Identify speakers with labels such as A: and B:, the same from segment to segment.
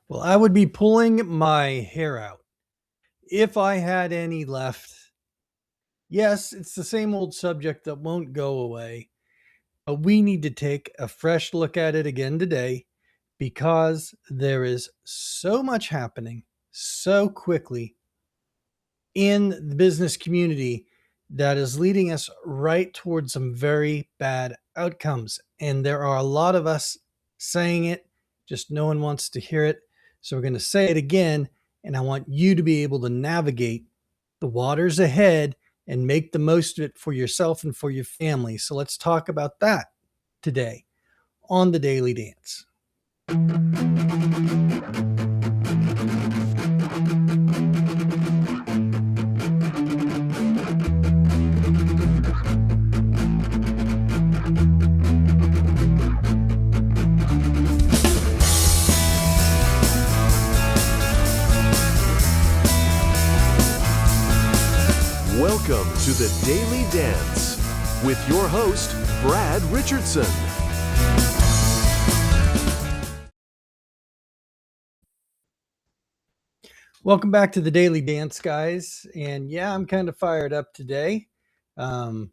A: Well, I would be pulling my hair out if I had any left. Yes, it's the same old subject that won't go away, but we need to take a fresh look at it again today because there is so much happening so quickly in the business community that is leading us right towards some very bad outcomes. And there are a lot of us saying it, just no one wants to hear it. So we're going to say it again. And I want you to be able to navigate the waters ahead and make the most of it for yourself and for your family. So let's talk about that today on the Daily Dance.
B: Welcome to the Daily Dance with your host, Brad Richardson.
A: Welcome back to the Daily Dance, guys. And yeah, I'm kind of fired up today. We're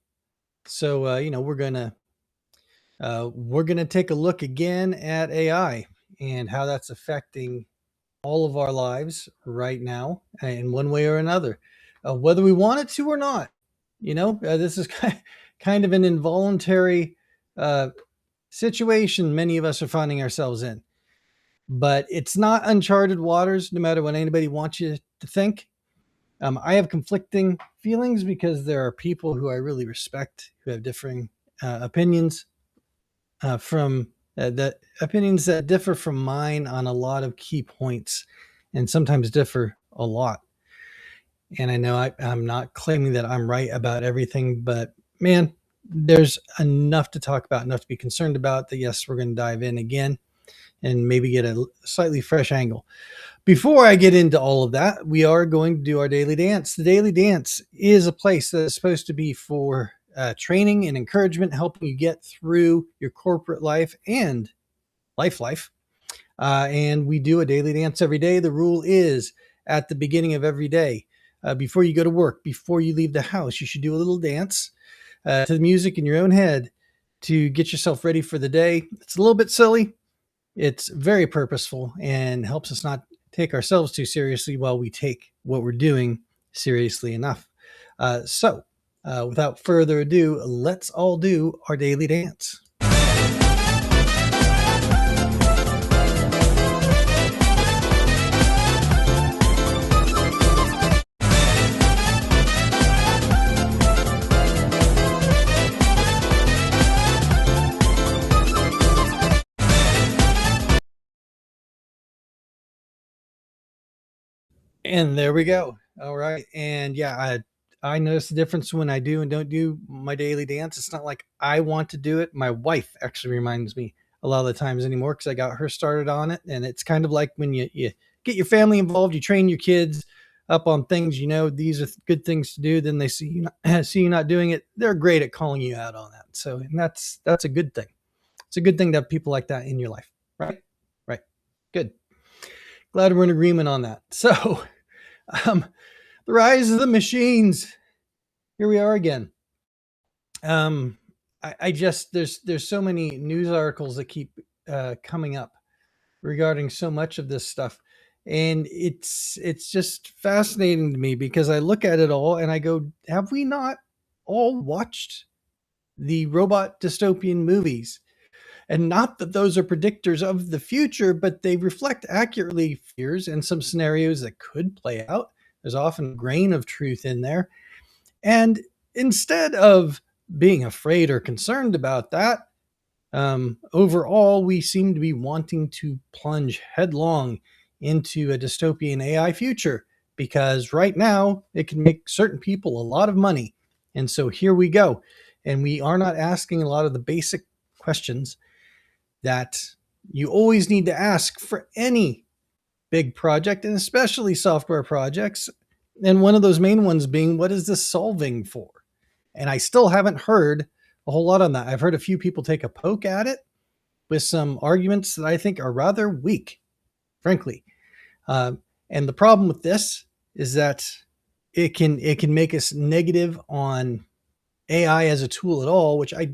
A: gonna take a look again at AI and how that's affecting all of our lives right now in one way or another, whether we want it to or not. This is kind of an involuntary situation many of us are finding ourselves in. But it's not uncharted waters, no matter what anybody wants you to think. I have conflicting feelings because there are people who I really respect who have differing opinions from the opinions that differ from mine on a lot of key points and sometimes differ a lot. And I know I'm not claiming that I'm right about everything, but man, there's enough to talk about, enough to be concerned about that. Yes, we're going to dive in again and maybe get a slightly fresh angle. Before I get into all of that, we are going to do our daily dance. The daily dance is a place that is supposed to be for training and encouragement, helping you get through your corporate life and life. And we do a daily dance every day. The rule is at the beginning of every day, before you go to work, before you leave the house, you should do a little dance to the music in your own head to get yourself ready for the day. It's a little bit silly. It's very purposeful and helps us not take ourselves too seriously while we take what we're doing seriously enough. Without further ado, let's all do our daily dance. And there we go. All right. And yeah, I notice the difference when I do and don't do my daily dance. It's not like I want to do it. My wife actually reminds me a lot of the times anymore because I got her started on it. And it's kind of like when you get your family involved, you train your kids up on things, these are good things to do. Then they see you not doing it. They're great at calling you out on that. So and that's a good thing. It's a good thing to have people like that in your life. Right. Good. Glad we're in agreement on that. So the rise of the machines. Here we are again. I just there's so many news articles that keep coming up regarding so much of this stuff, and it's just fascinating to me because I look at it all and I go, have we not all watched the robot dystopian movies? And not that those are predictors of the future, but they reflect accurately fears and some scenarios that could play out. There's often a grain of truth in there. And instead of being afraid or concerned about that, overall, we seem to be wanting to plunge headlong into a dystopian AI future because right now it can make certain people a lot of money. And so here we go. And we are not asking a lot of the basic questions that you always need to ask for any big project, and especially software projects. And one of those main ones being, what is this solving for? And I still haven't heard a whole lot on that. I've heard a few people take a poke at it with some arguments that I think are rather weak. frankly. Uh, and the problem with this is that it can make us negative on AI as a tool at all, which I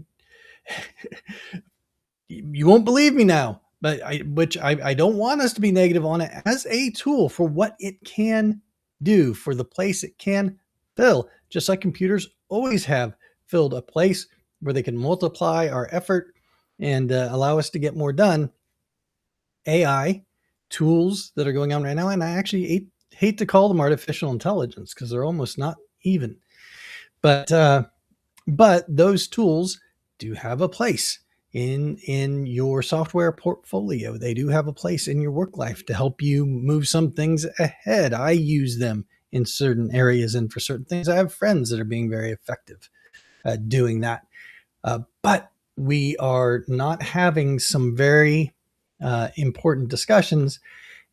A: you won't believe me now, but I don't want us to be negative on it as a tool for what it can do, for the place it can fill, just like computers always have filled a place where they can multiply our effort and allow us to get more done. AI tools that are going on right now, and I actually hate to call them artificial intelligence because they're almost not even, but those tools do have a place in your software portfolio. They do have a place in your work life to help you move some things ahead. I use them in certain areas, and for certain things I have friends that are being very effective at doing that. But we are not having some very important discussions,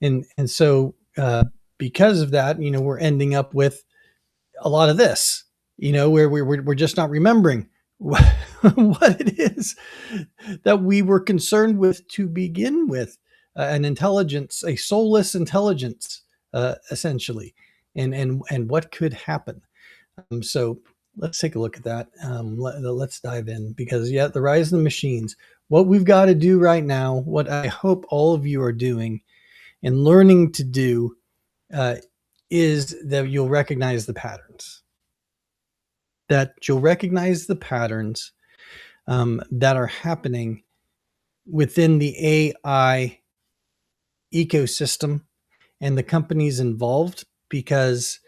A: and so because of that, we're ending up with a lot of this, where we're just not remembering what, what it is that we were concerned with to begin with, an intelligence, a soulless intelligence, essentially, and what could happen. So let's take a look at that. Let's dive in, because the rise of the machines. What we've got to do right now, what I hope all of you are doing and learning to do, is that you'll recognize the patterns. That are happening within the AI ecosystem and the companies involved. Because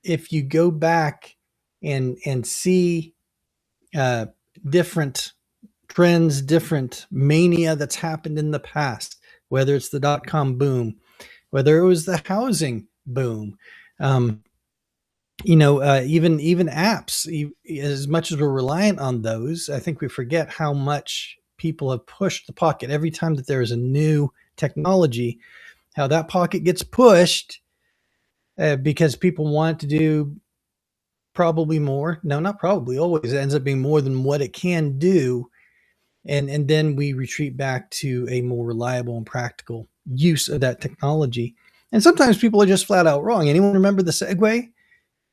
A: if you go back and see different trends, different mania that's happened in the past, whether it's the dot-com boom, whether it was the housing boom, even apps, as much as we're reliant on those, I think we forget how much people have pushed the pocket every time that there is a new technology, how that pocket gets pushed, because people want to do probably more. No, not probably, always it ends up being more than what it can do. And then we retreat back to a more reliable and practical use of that technology. And sometimes people are just flat out wrong. Anyone remember the Segway?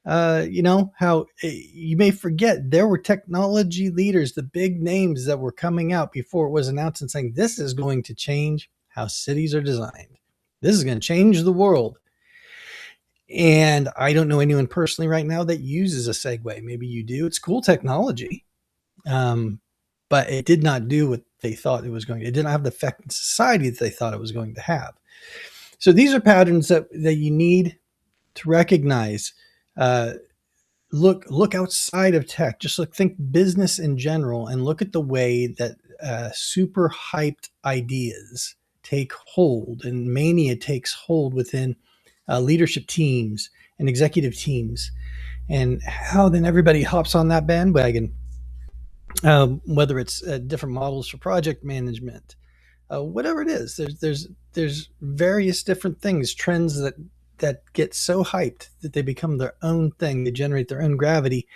A: How you may forget there were technology leaders, the big names that were coming out before it was announced and saying, this is going to change how cities are designed. This is going to change the world. And I don't know anyone personally right now that uses a Segway. Maybe you do. It's cool technology. But it did not do what they thought it was going to. It didn't have the effect in society that they thought it was going to have. So these are patterns that you need to recognize. Look outside of tech. Just think business in general, and look at the way that super hyped ideas take hold and mania takes hold within leadership teams and executive teams, and how then everybody hops on that bandwagon. Whether it's different models for project management, whatever it is, there's various different things, trends that get so hyped that they become their own thing. They generate their own gravity,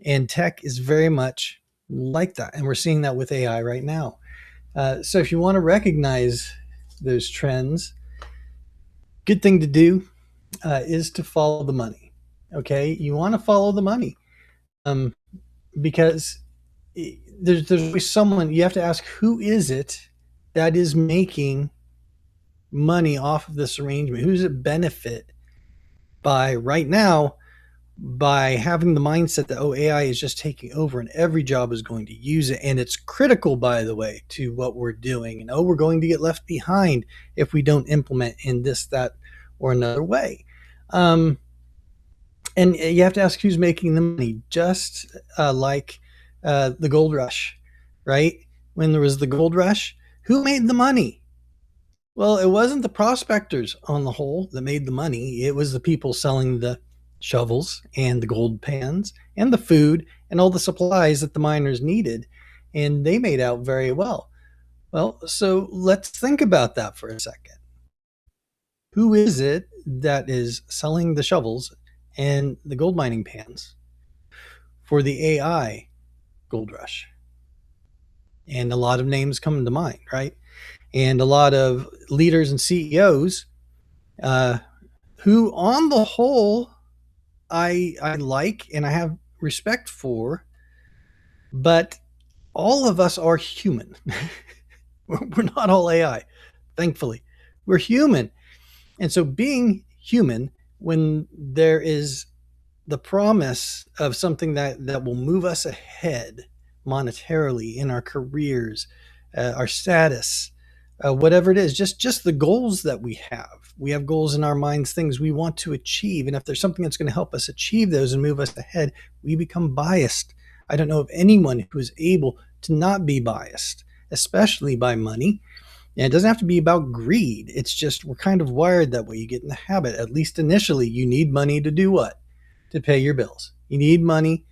A: and tech is very much like that. And we're seeing that with AI right now. So if you want to recognize those trends, good thing to do is to follow the money. Okay, you want to follow the money, because there's always someone. You have to ask, who is it that is making money off of this arrangement? Who does it benefit by right now, by having the mindset that, AI is just taking over and every job is going to use it, and it's critical, by the way, to what we're doing, and we're going to get left behind if we don't implement in this, that, or another way. And you have to ask, who's making the money? Just like the gold rush, right? When there was the gold rush, who made the money? Well, it wasn't the prospectors on the whole that made the money. It was the people selling the shovels and the gold pans and the food and all the supplies that the miners needed, and they made out very well. Well, so let's think about that for a second. Who is it that is selling the shovels and the gold mining pans for the AI gold rush? And a lot of names come to mind, right? and a lot of leaders and CEOs uh, who, on the whole, I like and I have respect for, but all of us are human. We're not all AI, thankfully. We're human. And so, being human, when there is the promise of something that will move us ahead monetarily in our careers, our status, whatever it is, just the goals that we have. We have goals in our minds, things we want to achieve. And if there's something that's going to help us achieve those and move us ahead, we become biased. I don't know of anyone who is able to not be biased, especially by money. And it doesn't have to be about greed. It's just we're kind of wired that way. You get in the habit, at least initially, you need money to do what? To pay your bills. You need money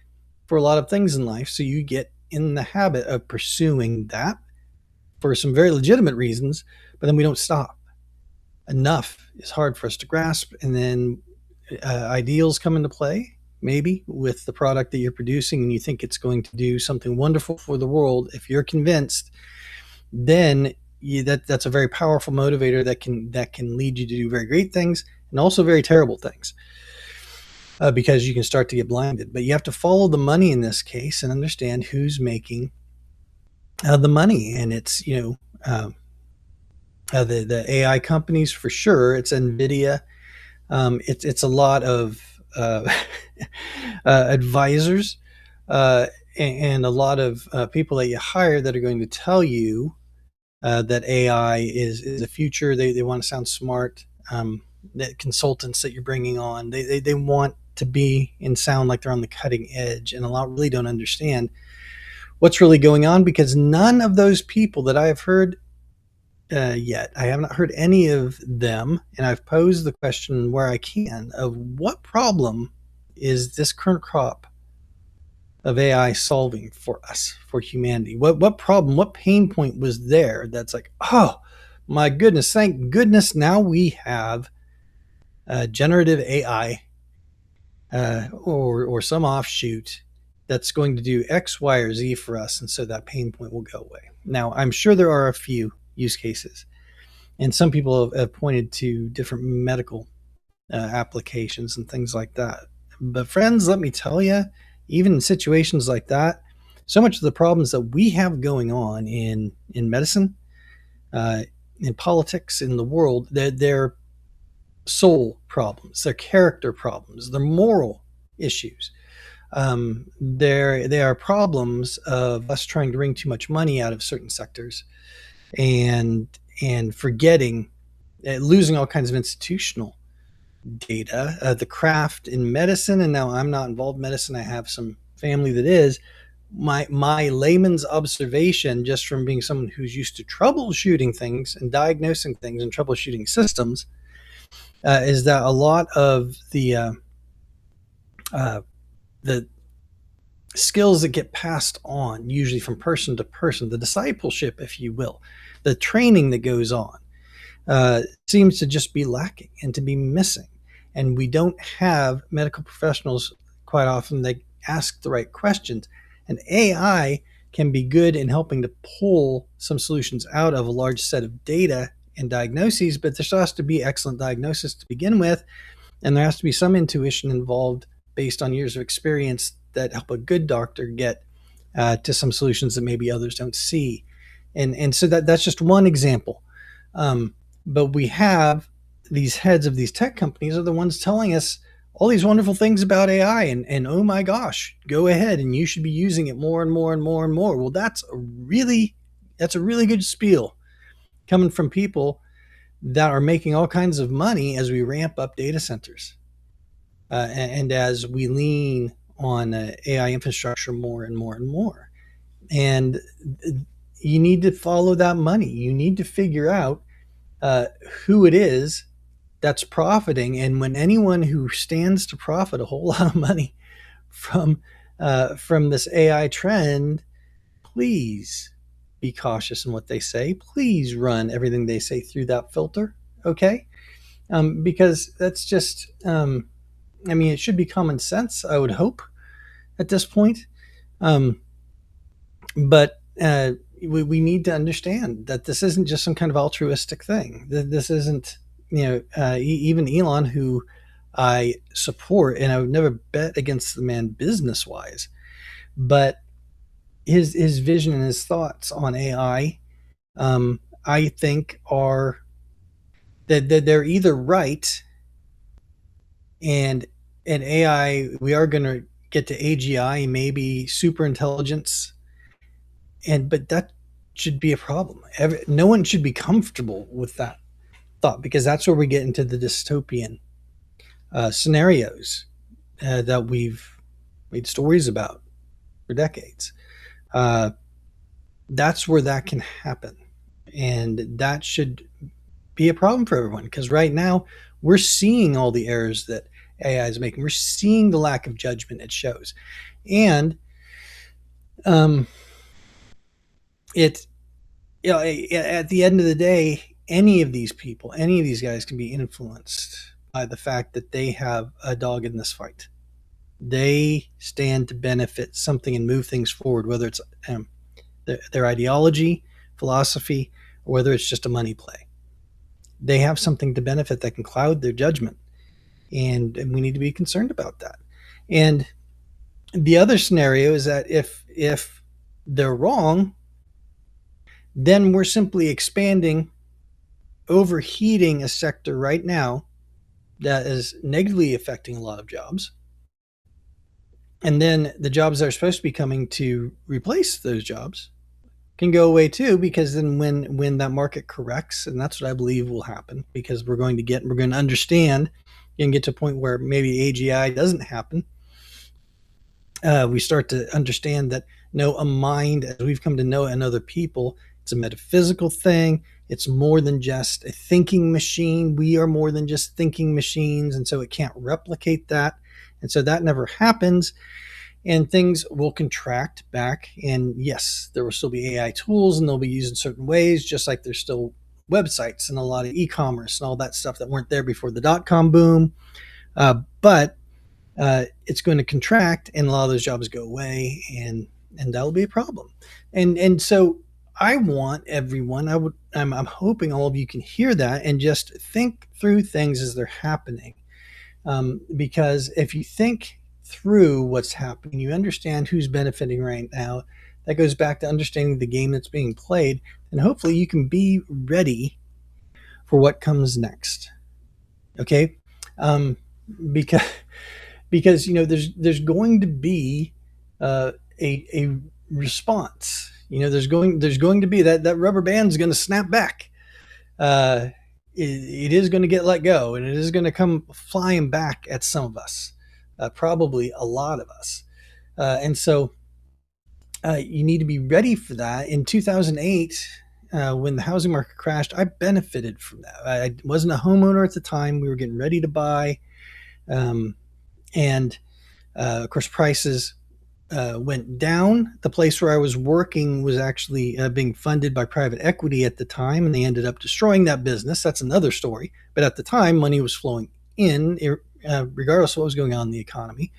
A: for a lot of things in life. So you get in the habit of pursuing that for some very legitimate reasons, but then we don't stop. Enough is hard for us to grasp. And then ideals come into play, maybe with the product that you're producing, and you think it's going to do something wonderful for the world. If you're convinced, then that's a very powerful motivator that can lead you to do very great things and also very terrible things. Because you can start to get blinded. But you have to follow the money in this case and understand who's making the money. And it's, the AI companies for sure. It's NVIDIA. It's a lot of advisors and a lot of people that you hire that are going to tell you that AI is the future. They want to sound smart. The consultants that you're bringing on, they want to be and sound like they're on the cutting edge, and a lot really don't understand what's really going on, because none of those people that I have heard yet, I have not heard any of them, and I've posed the question where I can of what problem is this current crop of AI solving for us, for humanity? What problem, what pain point was there that's like, oh my goodness, thank goodness now we have generative AI or some offshoot that's going to do X, Y, or Z for us, and so that pain point will go away. Now, I'm sure there are a few use cases, and some people have pointed to different medical applications and things like that. But friends, let me tell you, even in situations like that, so much of the problems that we have going on in medicine, in politics, in the world, they're soul problems, they're character problems, they're moral issues. They are problems of us trying to wring too much money out of certain sectors and forgetting, losing all kinds of institutional data, the craft in medicine. And now I'm not involved in medicine. I have some family that is. My layman's observation, just from being someone who's used to troubleshooting things and diagnosing things and troubleshooting systems, is that a lot of the skills that get passed on, usually from person to person, the discipleship, if you will, the training that goes on, seems to just be lacking and to be missing. And we don't have medical professionals quite often that ask the right questions. And AI can be good in helping to pull some solutions out of a large set of data and diagnoses, but there still has to be excellent diagnosis to begin with. And there has to be some intuition involved based on years of experience that help a good doctor get to some solutions that maybe others don't see. And so that's just one example. But we have these heads of these tech companies are the ones telling us all these wonderful things about AI and oh my gosh, go ahead and you should be using it more and more and more and more. Well, that's a really good spiel coming from people that are making all kinds of money as we ramp up data centers and as we lean on AI infrastructure more and more and more. And you need to follow that money. You need to figure out who it is that's profiting. And when anyone who stands to profit a whole lot of money from this AI trend, please be cautious in what they say. Please run everything they say through that filter, okay? Because that's just, it should be common sense, I would hope, at this point. But we need to understand that this isn't just some kind of altruistic thing. This isn't, even Elon, who I support, and I would never bet against the man business wise, but his vision and his thoughts on AI, I think are that they're either right, and AI, we are going to get to AGI, maybe super intelligence, but that should be a problem. No one should be comfortable with that thought, because that's where we get into the dystopian scenarios that we've made stories about for decades. Uh, that's where that can happen, and that should be a problem for everyone, because right now we're seeing all the errors that AI is making. We're seeing the lack of judgment it shows, and um, it at the end of the day, any of these people, any of these guys can be influenced by the fact that they have a dog in this fight. They stand to benefit something and move things forward, whether it's their ideology, philosophy, or whether it's just a money play. They have something to benefit that can cloud their judgment, and we need to be concerned about that. And the other scenario is that if they're wrong, then we're simply expanding, overheating a sector right now that is negatively affecting a lot of jobs. And then the jobs that are supposed to be coming to replace those jobs can go away too, because then when that market corrects, and that's what I believe will happen, because we're going to understand and get to a point where maybe AGI doesn't happen. We start to understand that a mind, as we've come to know it, and other people, it's a metaphysical thing. It's more than just a thinking machine. We are more than just thinking machines, and so it can't replicate that. And so that never happens, and things will contract back. And yes, there will still be AI tools, and they'll be used in certain ways, just like there's still websites and a lot of e-commerce and all that stuff that weren't there before the dot-com boom. But it's going to contract, and a lot of those jobs go away, and that'll be a problem. And so I want everyone, I'm hoping all of you can hear that and just think through things as they're happening. Because if you think through what's happening, you understand who's benefiting right now. That goes back to understanding the game that's being played, and hopefully you can be ready for what comes next. Okay, because there's going to be a response. There's going to be that rubber band is going to snap back. It is going to get let go, and it is going to come flying back at some of us, probably a lot of us. And so you need to be ready for that. In 2008, when the housing market crashed, I benefited from that. I wasn't a homeowner at the time. We were getting ready to buy. And of course, prices went down. The place where I was working was actually being funded by private equity at the time, and they ended up destroying that business. That's another story. But at the time, money was flowing in, regardless of what was going on in the economy.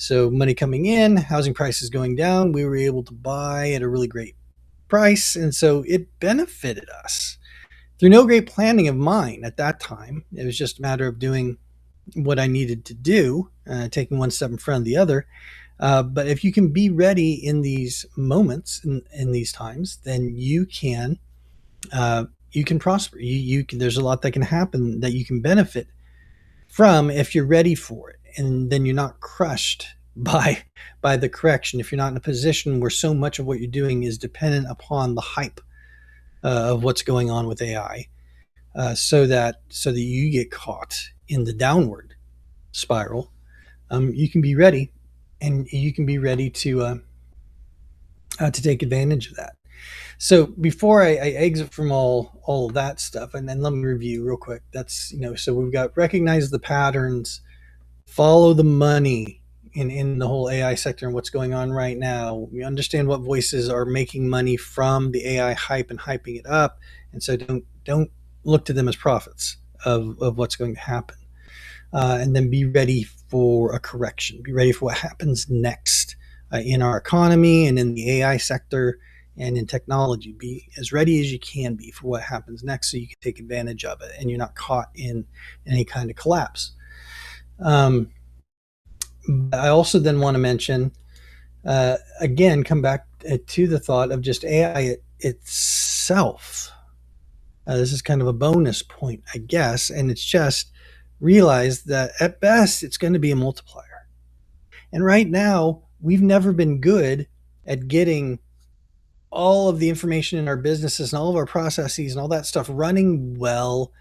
A: So money coming in, housing prices going down, we were able to buy at a really great price. And so it benefited us through no great planning of mine at that time. It was just a matter of doing what I needed to do, taking one step in front of the other. But if you can be ready in these moments, in these times, then you can prosper. There's a lot that can happen that you can benefit from if you're ready for it, and then you're not crushed by the correction. If you're not in a position where so much of what you're doing is dependent upon the hype of what's going on with AI, so that you get caught in the downward spiral, you can be ready, and you can be ready to take advantage of that. So before I exit from all of that stuff, and then let me review real quick. That's so we've got recognize the patterns, follow the money in the whole AI sector and what's going on right now. We understand what voices are making money from the AI hype and hyping it up, and so don't look to them as prophets of what's going to happen. And then be ready for a correction. Be ready for what happens next in our economy and in the AI sector, and in technology. Be as ready as you can be for what happens next so you can take advantage of it and you're not caught in any kind of collapse. I also then want to mention, again, come back to the thought of just AI itself. This is kind of a bonus point, I guess, and it's just realize that at best it's going to be a multiplier. And right now, we've never been good at getting all of the information in our businesses and all of our processes and all that stuff running well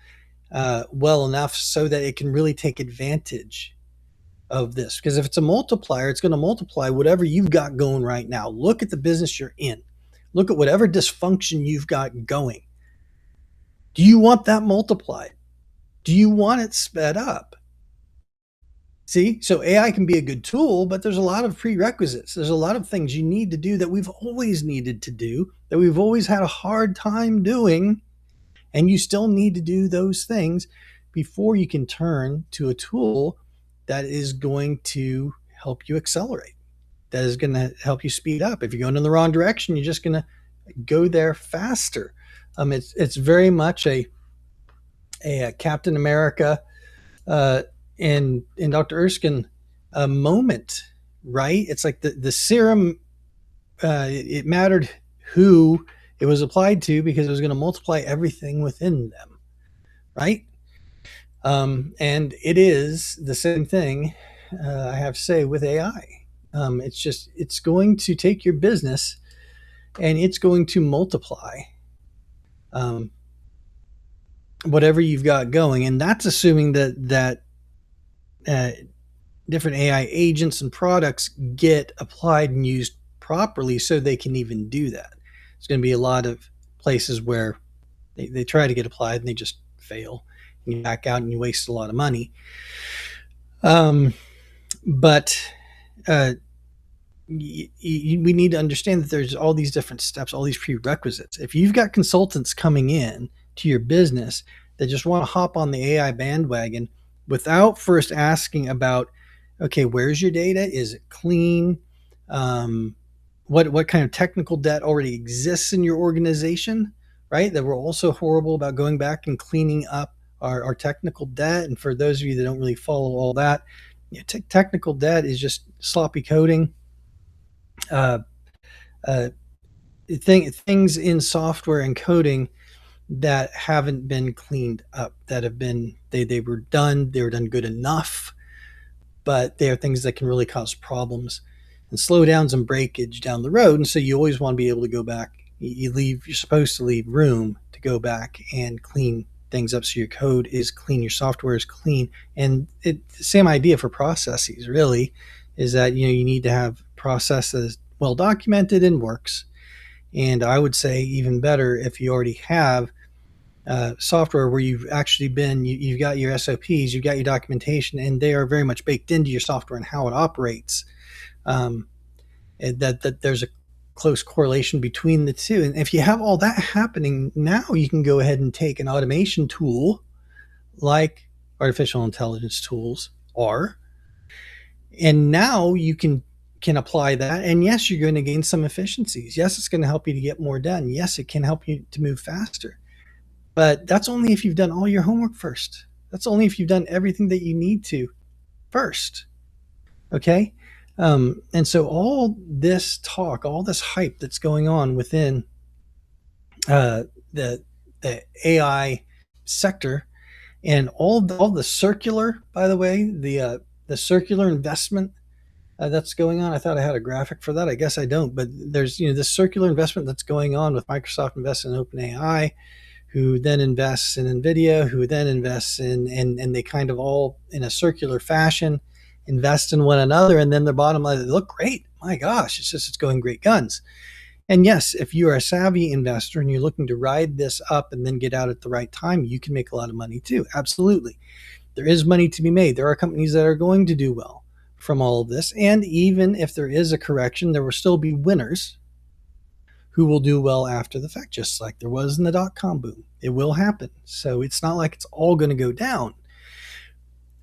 A: enough so that it can really take advantage of this. Because if it's a multiplier, it's going to multiply whatever you've got going right now. Look at the business you're in. Look at whatever dysfunction you've got going. Do you want that multiplied? Do you want it sped up? See, so AI can be a good tool, but there's a lot of prerequisites. There's a lot of things you need to do that we've always needed to do, that we've always had a hard time doing, and you still need to do those things before you can turn to a tool that is going to help you accelerate, that is going to help you speed up. If you're going in the wrong direction, you're just going to go there faster. It's very much a Captain America and Dr. Erskine moment, right? It's like the serum, it mattered who it was applied to because it was going to multiply everything within them, right? And it is the same thing, I have to say, with AI. It's going to take your business and it's going to multiply whatever you've got going. And that's assuming that different AI agents and products get applied and used properly so they can even do that. There's going to be a lot of places where they try to get applied and they just fail. And you back out and you waste a lot of money. But we need to understand that there's all these different steps, all these prerequisites. If you've got consultants coming in to your business that just want to hop on the AI bandwagon without first asking about, okay, where's your data? Is it clean? What kind of technical debt already exists in your organization, right? That we're also horrible about going back and cleaning up our technical debt. And for those of you that don't really follow all that, technical debt is just sloppy coding. Things in software and coding that haven't been cleaned up, that have been they were done good enough, but they are things that can really cause problems and slowdowns and breakage down the road. And so you always want to be able to go back. You're supposed to leave room to go back and clean things up so your code is clean, your software is clean. And the same idea for processes really is that you need to have processes well documented and works. And I would say even better if you already have software where you've actually you've got your SOPs, you've got your documentation, and they are very much baked into your software and how it operates. That there's a close correlation between the two. And if you have all that happening, now you can go ahead and take an automation tool like artificial intelligence tools are, and now you can apply that. And yes, you're going to gain some efficiencies. Yes, it's going to help you to get more done. Yes, it can help you to move faster. But that's only if you've done all your homework first. That's only if you've done everything that you need to first. Okay? And so all this talk, all this hype that's going on within the AI sector, and all the circular, by the way, the circular investment that's going on. I thought I had a graphic for that. I guess I don't. But there's this circular investment that's going on with Microsoft investing in OpenAI, who then invests in NVIDIA, who then invests and they kind of all in a circular fashion invest in one another. And then the bottom line, they look great. My gosh, it's going great guns. And yes, if you are a savvy investor and you're looking to ride this up and then get out at the right time, you can make a lot of money too. Absolutely. There is money to be made. There are companies that are going to do well from all of this. And even if there is a correction, there will still be winners who will do well after the fact, just like there was in the dot-com boom. It will happen. So it's not like it's all going to go down,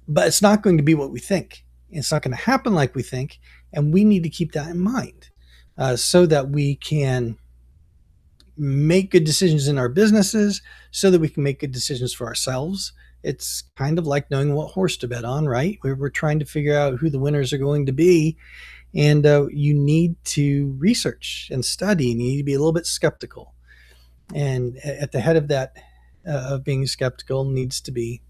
A: but it's not going to be what we think. It's not going to happen like we think, and we need to keep that in mind so that we can make good decisions in our businesses so that we can make good decisions for ourselves. It's kind of like knowing what horse to bet on, right? We're trying to figure out who the winners are going to be. And you need to research and study, and you need to be a little bit skeptical. And at the head of that, of being skeptical, needs to be,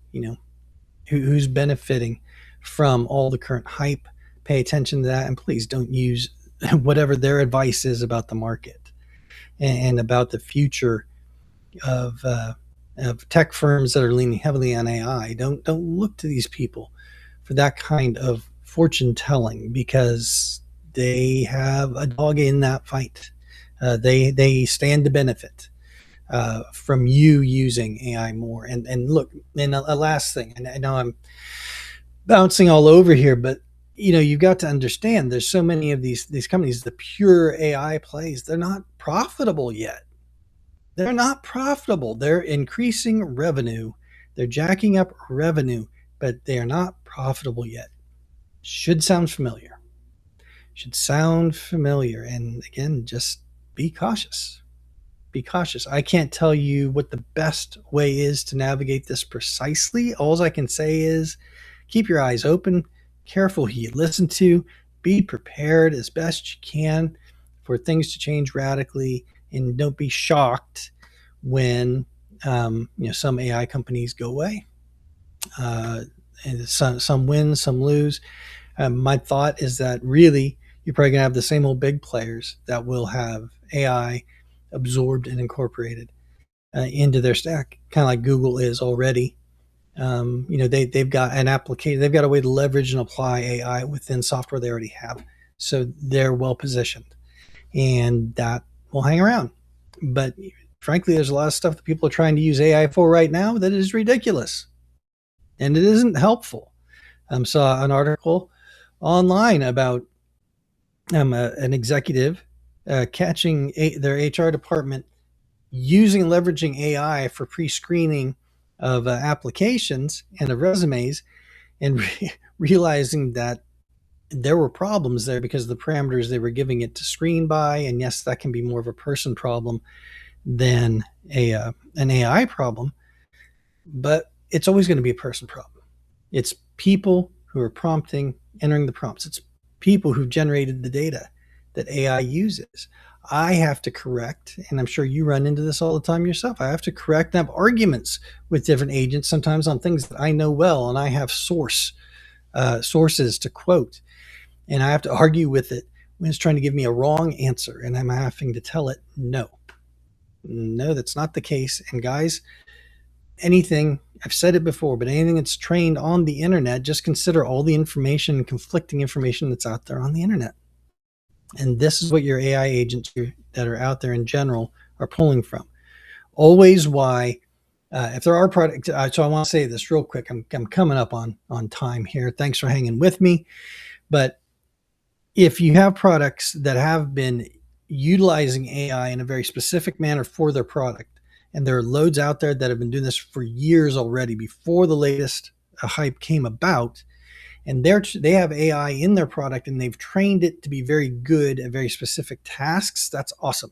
A: who's benefiting from all the current hype. Pay attention to that, and please don't use whatever their advice is about the market and about the future of tech firms that are leaning heavily on AI. Don't look to these people for that kind of fortune telling, because they have a dog in that fight. They stand to benefit from you using AI more. And look, and a last thing, and I know I'm bouncing all over here, but you've got to understand there's so many of these companies, the pure AI plays, they're not profitable yet. They're not profitable. They're increasing revenue. They're jacking up revenue, but they are not profitable yet. Should sound familiar. And again, just be cautious. Be cautious. I can't tell you what the best way is to navigate this precisely. All I can say is keep your eyes open, careful who you listen to, be prepared as best you can for things to change radically, and don't be shocked when some AI companies go away. And some win, some lose. My thought is that really you're probably going to have the same old big players that will have AI absorbed and incorporated into their stack, kind of like Google is already. They've got an application, they've got a way to leverage and apply AI within software they already have. So they're well positioned, and that will hang around. But frankly, there's a lot of stuff that people are trying to use AI for right now that is ridiculous, and it isn't helpful. Saw an article online about an executive catching their HR department leveraging AI for pre-screening of applications and of resumes, and realizing that there were problems there because of the parameters they were giving it to screen by. And yes, that can be more of a person problem than an AI problem, but it's always going to be a person problem. It's people who are entering the prompts. It's people who generated the data that AI uses. I have to correct, and I'm sure you run into this all the time yourself. I have to correct and have arguments with different agents sometimes on things that I know well, and I have sources to quote, and I have to argue with it when it's trying to give me a wrong answer, and I'm having to tell it no, that's not the case. And guys, anything, I've said it before, but anything that's trained on the internet, just consider all the information, conflicting information that's out there on the internet. And this is what your AI agents that are out there in general are pulling from. Always why, if there are products, so I want to say this real quick. I'm coming up on time here. Thanks for hanging with me. But if you have products that have been utilizing AI in a very specific manner for their product, and there are loads out there that have been doing this for years already before the latest hype came about, and they have AI in their product and they've trained it to be very good at very specific tasks, that's awesome.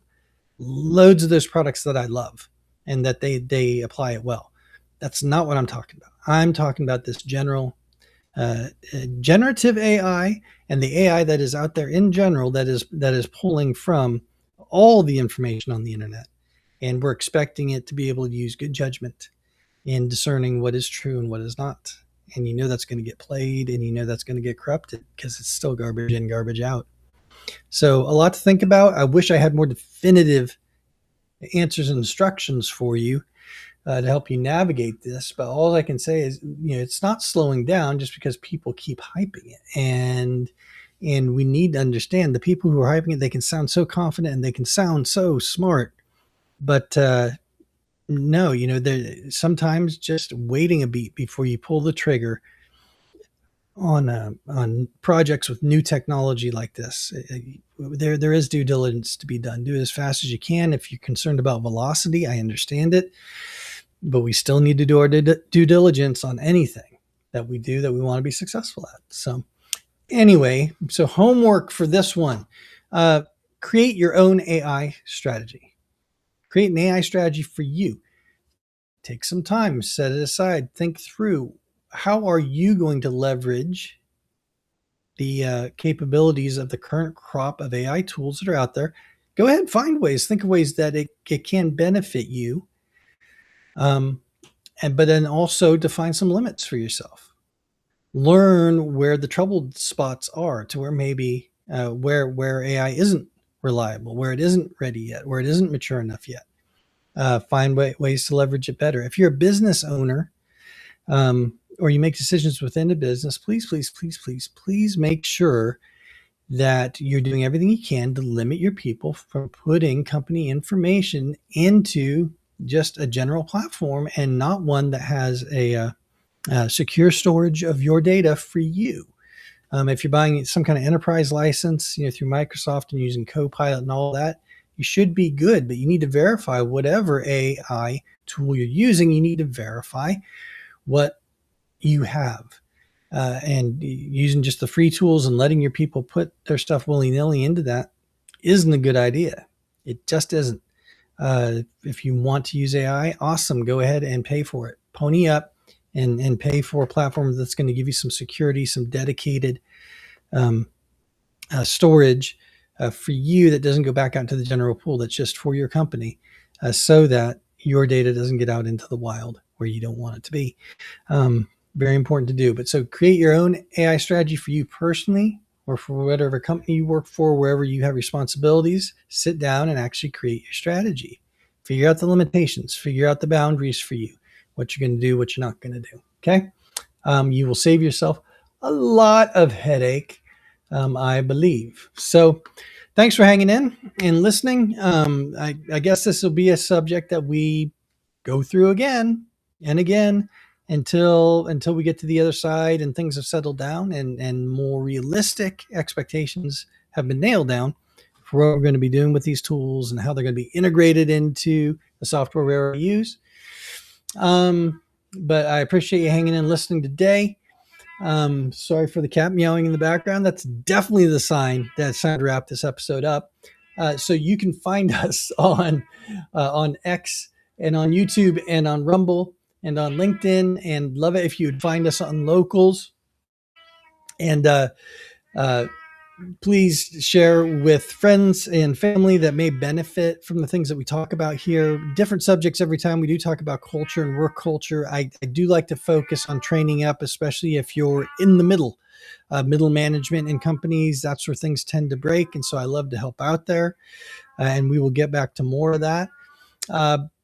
A: Loads of those products that I love and that they apply it well. That's not what I'm talking about. I'm talking about this general generative AI and the AI that is out there in general that is pulling from all the information on the internet. And we're expecting it to be able to use good judgment in discerning what is true and what is not. And that's going to get played, and that's going to get corrupted because it's still garbage in, garbage out. So a lot to think about. I wish I had more definitive answers and instructions for you to help you navigate this. But all I can say is, it's not slowing down just because people keep hyping it. And we need to understand the people who are hyping it, they can sound so confident and they can sound so smart. But no, sometimes just waiting a beat before you pull the trigger on projects with new technology like this. There is due diligence to be done. Do it as fast as you can. If you're concerned about velocity, I understand it, but we still need to do our due diligence on anything that we do that we want to be successful at. So anyway, homework for this one, create your own AI strategy. Create an AI strategy for you. Take some time, set it aside, think through how are you going to leverage the capabilities of the current crop of AI tools that are out there. Go ahead, find ways, think of ways that it can benefit you. But then also define some limits for yourself. Learn where the troubled spots are, to where maybe where AI isn't reliable, where it isn't ready yet, where it isn't mature enough yet. Find ways to leverage it better. If you're a business owner, or you make decisions within a business, please make sure that you're doing everything you can to limit your people from putting company information into just a general platform and not one that has a secure storage of your data for you. If you're buying some kind of enterprise license, through Microsoft and using Copilot and all that, you should be good, but you need to verify whatever AI tool you're using. You need to verify what you have. And using just the free tools and letting your people put their stuff willy-nilly into that isn't a good idea. It just isn't. If you want to use AI, awesome. Go ahead and pay for it. Pony up and pay for a platform that's going to give you some security, some dedicated storage for you that doesn't go back out into the general pool, that's just for your company, so that your data doesn't get out into the wild where you don't want it to be. Very important to do. But so create your own AI strategy for you personally, or for whatever company you work for, wherever you have responsibilities. Sit down and actually create your strategy. Figure out the limitations, figure out the boundaries for you, what you're going to do, what you're not going to do. Okay. You will save yourself a lot of headache, I believe. So thanks for hanging in and listening. I guess this will be a subject that we go through again and again until we get to the other side and things have settled down and more realistic expectations have been nailed down for what we're going to be doing with these tools and how they're going to be integrated into the software we already use. But I appreciate you hanging in and listening today. Sorry for the cat meowing in the background. That's definitely the sign that it's time to wrap this episode up. So you can find us on X and on YouTube and on Rumble and on LinkedIn, and love it if you would find us on Locals. And please share with friends and family that may benefit from the things that we talk about here. Different subjects every time. We do talk about culture and work culture. I do like to focus on training up, especially if you're in the middle management in companies. That's where things tend to break. And so I love to help out there. And we will get back to more of that.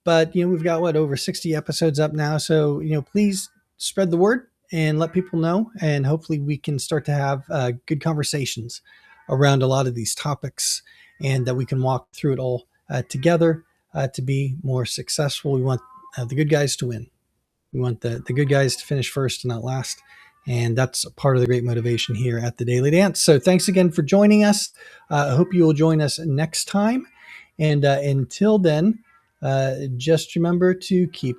A: But we've got over 60 episodes up now. So, please spread the word and let people know. And hopefully we can start to have good conversations around a lot of these topics, and that we can walk through it all together to be more successful. We want the good guys to win. We want the good guys to finish first and not last. And that's part of the great motivation here at the Daily Dance. So thanks again for joining us. I hope you will join us next time. And until then, just remember to keep